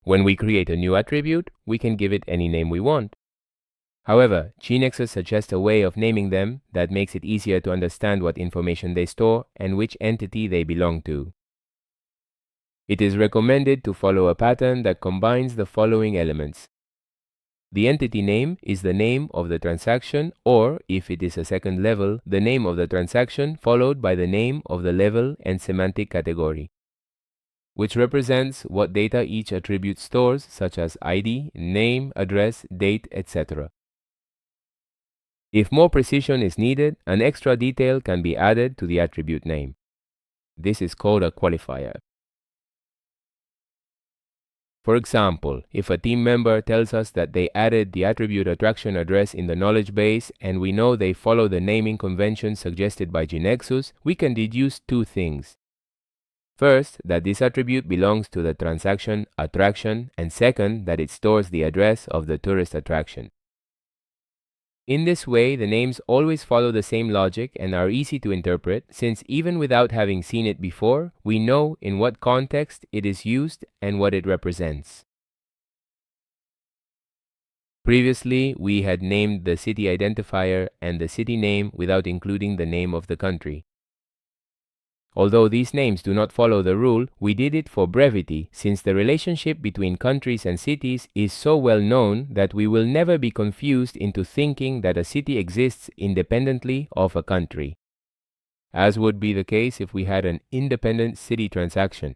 When we create a new attribute, we can give it any name we want. However, GeneXus suggests a way of naming them that makes it easier to understand what information they store and which entity they belong to. It is recommended to follow a pattern that combines the following elements. The entity name is the name of the transaction, or, if it is a second level, the name of the transaction followed by the name of the level and semantic category, which represents what data each attribute stores, such as ID, name, address, date, etc. If more precision is needed, an extra detail can be added to the attribute name. This is called a qualifier. For example, if a team member tells us that they added the attribute attraction address in the knowledge base and we know they follow the naming convention suggested by GeneXus, we can deduce two things. First, that this attribute belongs to the transaction attraction, and second, that it stores the address of the tourist attraction. In this way, the names always follow the same logic and are easy to interpret, since even without having seen it before, we know in what context it is used and what it represents. Previously, we had named the city identifier and the city name without including the name of the country. Although these names do not follow the rule, we did it for brevity, since the relationship between countries and cities is so well known that we will never be confused into thinking that a city exists independently of a country, as would be the case if we had an independent city transaction.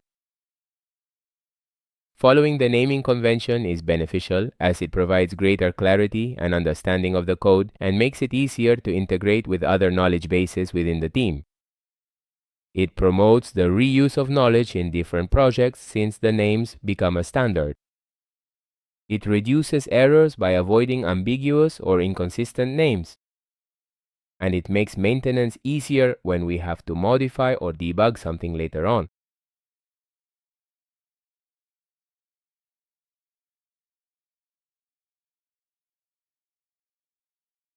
Following the naming convention is beneficial, as it provides greater clarity and understanding of the code and makes it easier to integrate with other knowledge bases within the team. It promotes the reuse of knowledge in different projects since the names become a standard. It reduces errors by avoiding ambiguous or inconsistent names. And it makes maintenance easier when we have to modify or debug something later on.